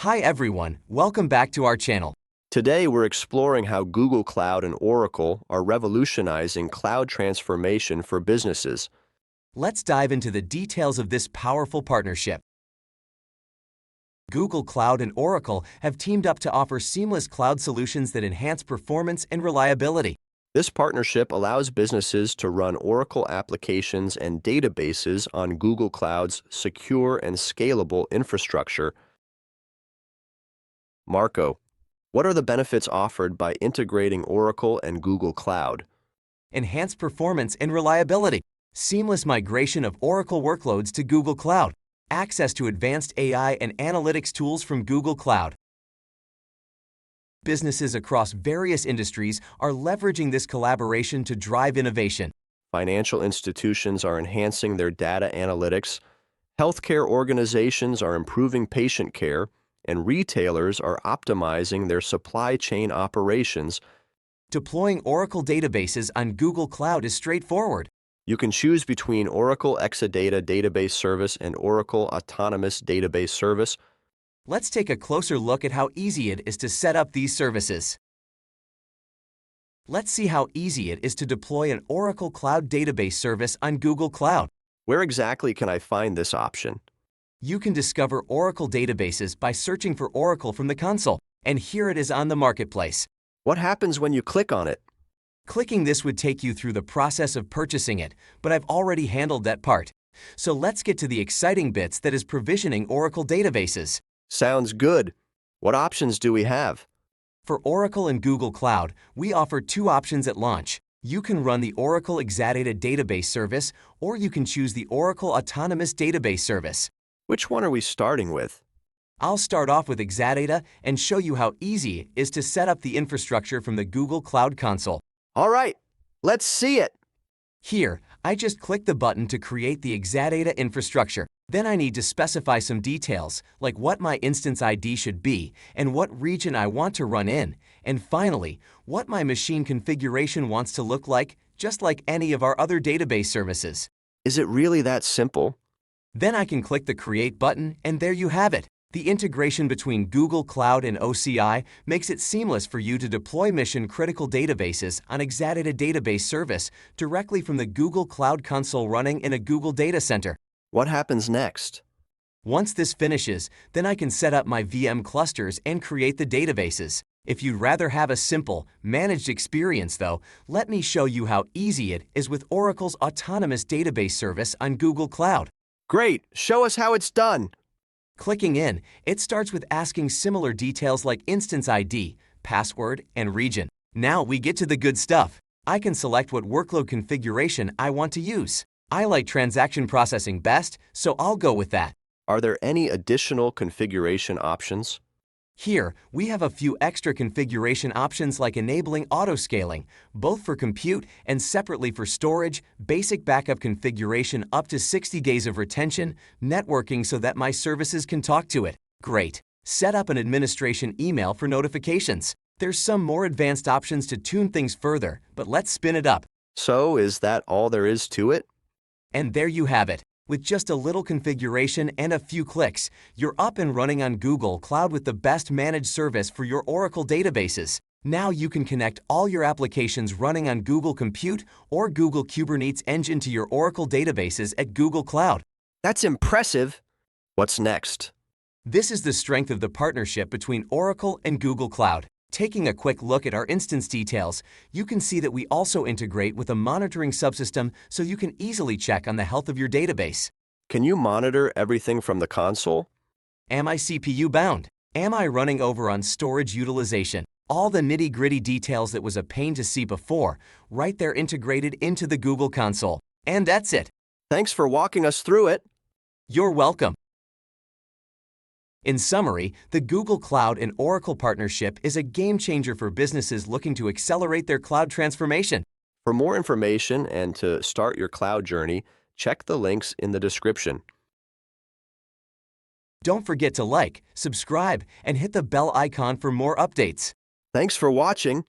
Hi everyone, welcome back to our channel. Today, we're exploring how Google Cloud and Oracle are revolutionizing cloud transformation for businesses. Let's dive into the details of this powerful partnership. Google Cloud and Oracle have teamed up to offer seamless cloud solutions that enhance performance and reliability. This partnership allows businesses to run Oracle applications and databases on Google Cloud's secure and scalable infrastructure. Marco, what are the benefits offered by integrating Oracle and Google Cloud? Enhanced performance and reliability. Seamless migration of Oracle workloads to Google Cloud. Access to advanced AI and analytics tools from Google Cloud. Businesses across various industries are leveraging this collaboration to drive innovation. Financial institutions are enhancing their data analytics, healthcare organizations are improving patient care, and retailers are optimizing their supply chain operations. Deploying Oracle databases on Google Cloud is straightforward. You can choose between Oracle Exadata Database Service and Oracle Autonomous Database Service. Let's take a closer look at how easy it is to set up these services. Let's see how easy it is to deploy an Oracle Cloud Database Service on Google Cloud. Where exactly can I find this option? You can discover Oracle databases by searching for Oracle from the console, and here it is on the marketplace. What happens when you click on it? Clicking this would take you through the process of purchasing it, but I've already handled that part. So let's get to the exciting bits, that is provisioning Oracle databases. Sounds good. What options do we have? For Oracle and Google Cloud, we offer two options at launch. You can run the Oracle Exadata Database Service, or you can choose the Oracle Autonomous Database Service. Which one are we starting with? I'll start off with Exadata and show you how easy it is to set up the infrastructure from the Google Cloud Console. All right, let's see it. Here, I just click the button to create the Exadata infrastructure. Then I need to specify some details, like what my instance ID should be and what region I want to run in. And finally, what my machine configuration wants to look like, just like any of our other database services. Is it really that simple? Then I can click the Create button, and there you have it. The integration between Google Cloud and OCI makes it seamless for you to deploy mission-critical databases on Exadata Database Service directly from the Google Cloud Console running in a Google data center. What happens next? Once this finishes, then I can set up my VM clusters and create the databases. If you'd rather have a simple, managed experience though, let me show you how easy it is with Oracle's Autonomous Database Service on Google Cloud. Great, show us how it's done. Clicking in, it starts with asking similar details like instance ID, password, and region. Now we get to the good stuff. I can select what workload configuration I want to use. I like transaction processing best, so I'll go with that. Are there any additional configuration options? Here, we have a few extra configuration options like enabling auto-scaling, both for compute and separately for storage, basic backup configuration up to 60 days of retention, networking so that my services can talk to it. Great. Set up an administration email for notifications. There's some more advanced options to tune things further, but let's spin it up. So, is that all there is to it? And there you have it. With just a little configuration and a few clicks, you're up and running on Google Cloud with the best managed service for your Oracle databases. Now you can connect all your applications running on Google Compute or Google Kubernetes Engine to your Oracle databases at Google Cloud. That's impressive. What's next? This is the strength of the partnership between Oracle and Google Cloud. Taking a quick look at our instance details, you can see that we also integrate with a monitoring subsystem so you can easily check on the health of your database. Can you monitor everything from the console? Am I CPU bound? Am I running over on storage utilization? All the nitty-gritty details that was a pain to see before, right there integrated into the Google console. And that's it. Thanks for walking us through it. You're welcome. In summary, the Google Cloud and Oracle partnership is a game-changer for businesses looking to accelerate their cloud transformation. For more information and to start your cloud journey, check the links in the description. Don't forget to like, subscribe, and hit the bell icon for more updates. Thanks for watching.